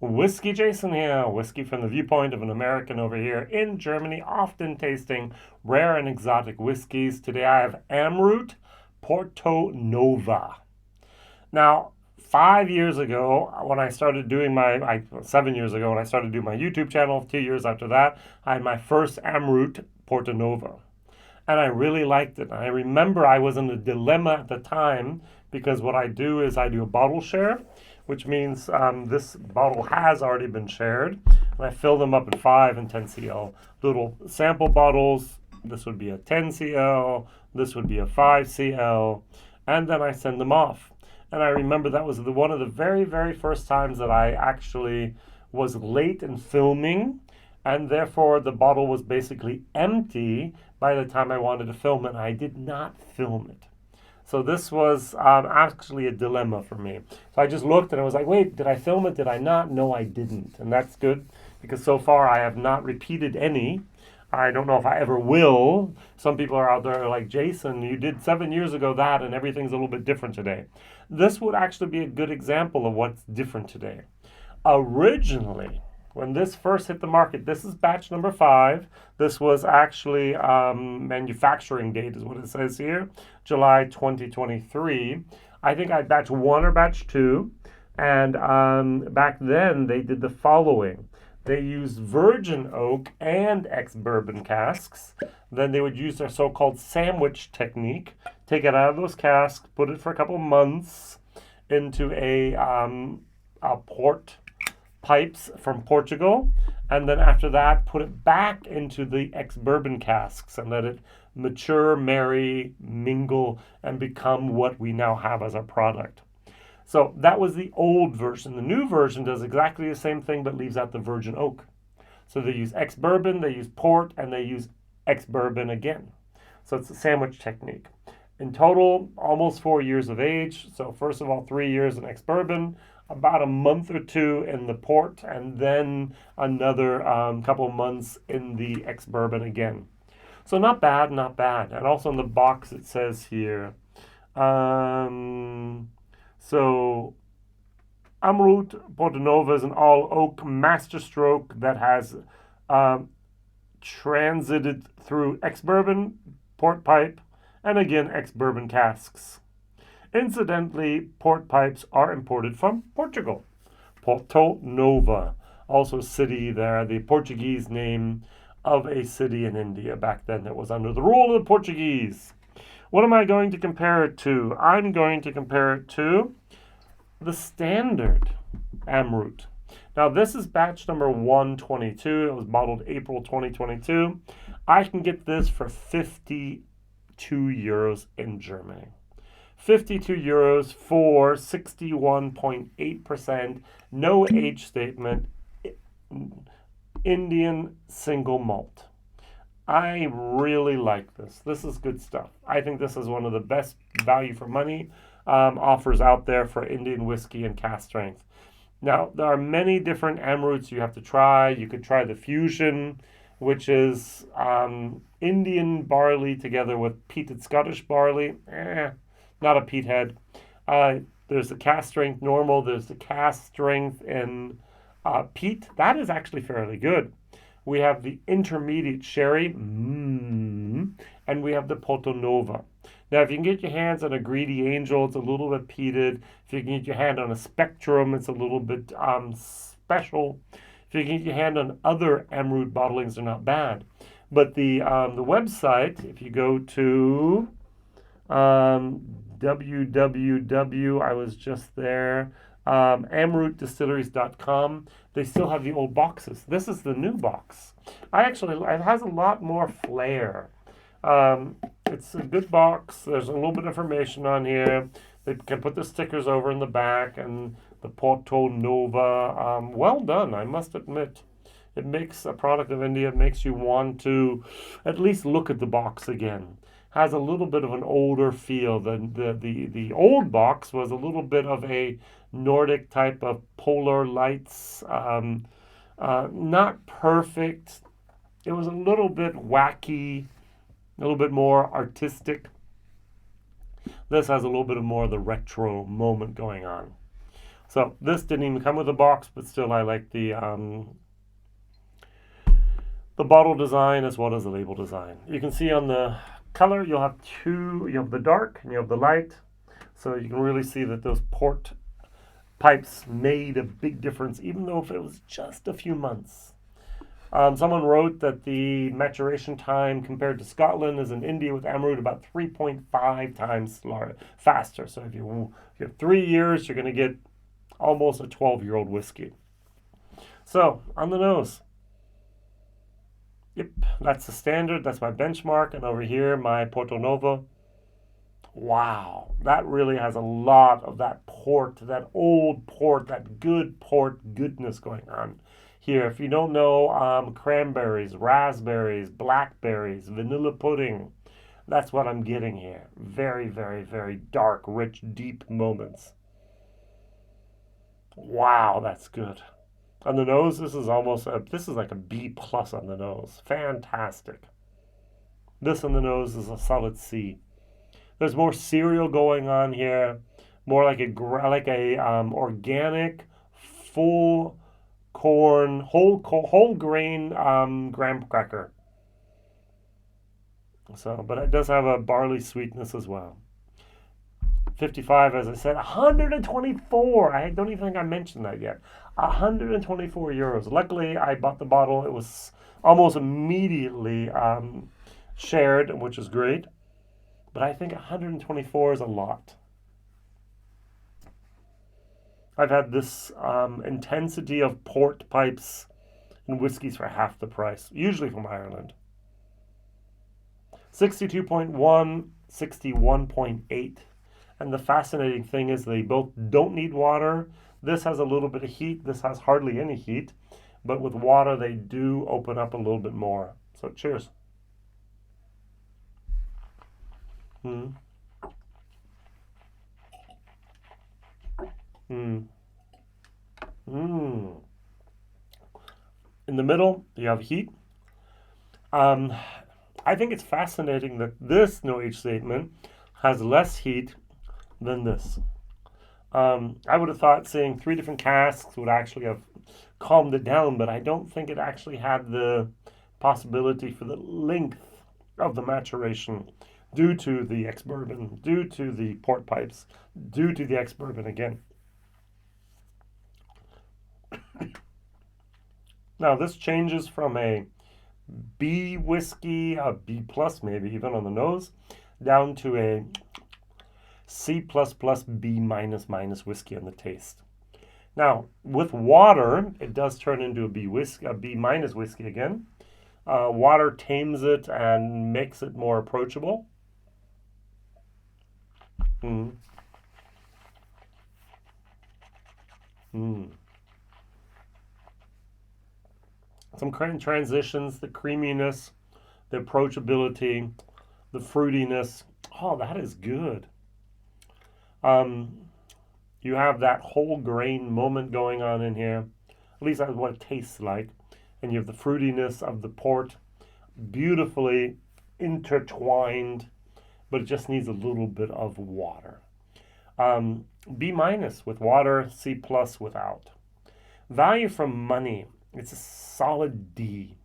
WhiskyJason here, whiskey from the viewpoint of an American over here in Germany, often tasting rare and exotic whiskeys. Today I have Amrut Portonova. Now, 5 years ago, when I started doing 7 years ago, when I started doing my YouTube channel, 2 years after that, I had my first Amrut Portonova. And I really liked it. And I remember I was in a dilemma at the time because what I do is I do a bottle share, which means this bottle has already been shared. And I fill them up in 5 and 10 cl little sample bottles. This would be a 10 cl, this would be a 5 cl, and then I send them off. And I remember that was one of the very, very first times that I actually was late in filming, and therefore the bottle was basically empty by the time I wanted to film it. I did not film it. So this was actually a dilemma for me. So I just looked and I was like, wait, did I film it? Did I not? No, I didn't. And that's good because so far I have not repeated any. I don't know if I ever will. Some people are out there like, Jason, you did 7 years ago that and everything's a little bit different today. This would actually be a good example of what's different today. Originally, when this first hit the market, this is batch number 5. This was actually manufacturing date is what it says here, July 2023. I think I had batch 1 or batch 2. And back then they did the following. They used virgin oak and ex-bourbon casks. Then they would use their so-called sandwich technique. Take it out of those casks, put it for a couple of months into a port pipes from Portugal, and then after that put it back into the ex-bourbon casks and let it mature, marry, mingle, and become what we now have as our product. So that was the old version. The new version does exactly the same thing but leaves out the virgin oak. So they use ex-bourbon, they use port, and they use ex-bourbon again. So it's a sandwich technique. In total, almost 4 years of age. So first of all, 3 years in ex-bourbon, about a month or 2 in the port, and then another couple of months in the ex-bourbon again. So not bad, not bad. And also in the box it says here, so Amrut Portonova is an all oak masterstroke that has transited through ex-bourbon, port pipe, and again ex-bourbon casks. Incidentally, port pipes are imported from Portugal. Portonova, also a city there, the Portuguese name of a city in India back then that was under the rule of the Portuguese. What am I going to compare it to? I'm going to compare it to the standard Amrut. Now this is batch number 122. It was bottled April 2022. I can get this for 52 euros in Germany. 52 euros for 61.8%, no age statement, Indian single malt. I really like this. This is good stuff. I think this is one of the best value for money offers out there for Indian whiskey and cask strength. Now, there are many different Amruts you have to try. You could try the Fusion, which is Indian barley together with peated Scottish barley. Not a peat head. There's the cask strength normal. There's the cask strength in peat. That is actually fairly good. We have the intermediate sherry, and we have the Portonova. Now, if you can get your hands on a Greedy Angel, it's a little bit peated. If you can get your hand on a Spectrum, it's a little bit special. If you can get your hand on other Amrut bottlings, they're not bad. But the website, if you go to www, I was just there, amrutdistilleries.com, they still have the old boxes. This is the new box. It has a lot more flair. It's a good box. There's a little bit of information on here. They can put the stickers over in the back, and the Portonova. Well done, I must admit. It makes a product of India. It makes you want to at least look at the box again. Has a little bit of an older feel. The old box was a little bit of a Nordic type of polar lights. Not perfect. It was a little bit wacky, a little bit more artistic. This has a little bit of more of the retro moment going on. So this didn't even come with a box, but still I like the bottle design as well as the label design. You can see on the color, you have the dark and you have the light. So you can really see that those port pipes made a big difference, even though if it was just a few months. Someone wrote that the maturation time compared to Scotland is in India with Amrut about 3.5 times faster. So if you have 3 years, you're going to get almost a 12-year-old whiskey. So on the nose, yep, that's the standard. That's my benchmark. And over here, my Portonova. Wow, that really has a lot of that port, that old port, that good port goodness going on here. If you don't know, cranberries, raspberries, blackberries, vanilla pudding, that's what I'm getting here. Very, very, very dark, rich, deep moments. Wow, that's good. On the nose, this is like a B plus on the nose. Fantastic. This on the nose is a solid C. There's more cereal going on here, more like a organic, full corn, whole grain graham cracker. So, but it does have a barley sweetness as well. 55, as I said, 124. I don't even think I mentioned that yet. 124 euros. Luckily, I bought the bottle. It was almost immediately shared, which is great. But I think 124 is a lot. I've had this intensity of port pipes and whiskeys for half the price, usually from Ireland. 62.1, 61.8. And the fascinating thing is they both don't need water. This has a little bit of heat. This has hardly any heat. But with water, they do open up a little bit more. So cheers. Mm. Mm. Mm. In the middle, you have heat. I think it's fascinating that this no age statement has less heat than this. I would have thought saying 3 different casks would actually have calmed it down, but I don't think it actually had the possibility for the length of the maturation due to the ex-bourbon, due to the port pipes, due to the ex-bourbon again. Now this changes from a B whiskey, a B plus maybe even on the nose, down to a C plus plus B minus minus whiskey on the taste. Now with water, it does turn into a B minus whiskey again. Water tames it and makes it more approachable. Mm. Mm. Some transitions, the creaminess, the approachability, the fruitiness. Oh, that is good. You have that whole grain moment going on in here. At least that's what it tastes like. And you have the fruitiness of the port, beautifully intertwined, but it just needs a little bit of water. B minus with water, C plus without. Value for money, it's a solid D.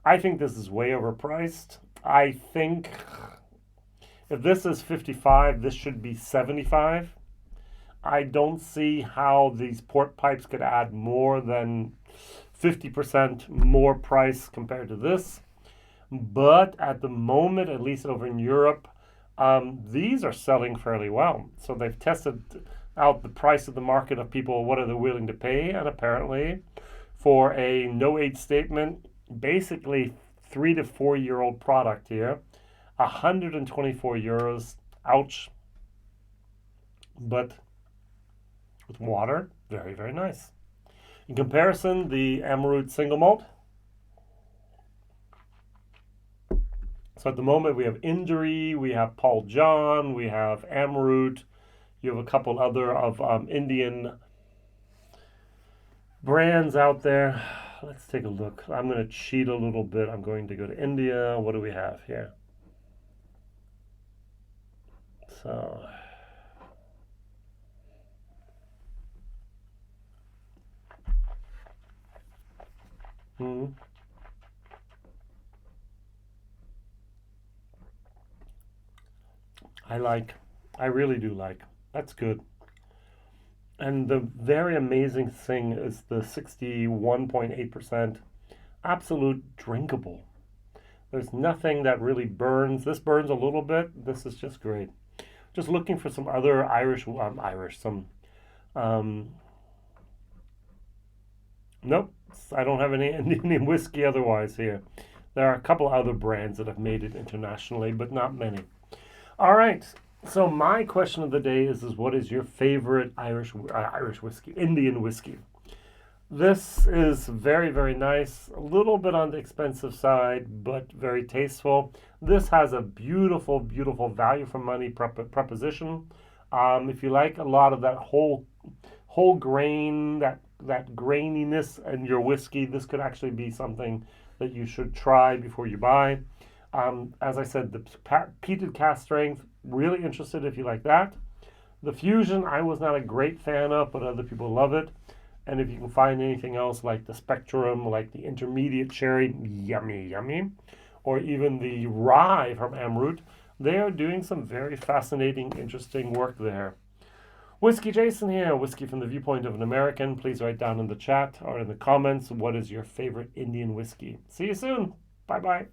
I think this is way overpriced. I think if this is 55, this should be 75. I don't see how these port pipes could add more than 50% more price compared to this. But at the moment, at least over in Europe, these are selling fairly well. So they've tested out the price of the market of people, what are they willing to pay? And apparently for a no age statement, basically 3 to 4 year old product here, 124 euros, ouch. But with water, very, very nice. In comparison, the Amrut single malt. So at the moment we have Injury, we have Paul John, we have Amrut. You have a couple other of Indian brands out there. Let's take a look. I'm going to cheat a little bit. I'm going to go to India. What do we have here? So Mm. I really do like. That's good. And the very amazing thing is the 61.8% absolute drinkable. There's nothing that really burns. This burns a little bit. This is just great. Just looking for some other some, um, nope, I don't have any Indian whiskey otherwise here. There are a couple other brands that have made it internationally, but not many. All right. So my question of the day is what is your favorite Irish whiskey, Indian whiskey? This is very, very nice. A little bit on the expensive side, but very tasteful. This has a beautiful, beautiful value for money proposition. If you like a lot of that whole grain, that graininess in your whiskey, this could actually be something that you should try before you buy. As I said, the peated cask strength, really interested if you like that. The fusion, I was not a great fan of, but other people love it. And if you can find anything else like the Spectrum, like the intermediate sherry, yummy, yummy, or even the rye from Amrut, they are doing some very fascinating, interesting work there. Whiskey Jason here, whiskey from the viewpoint of an American. Please write down in the chat or in the comments what is your favorite Indian whiskey. See you soon. Bye bye.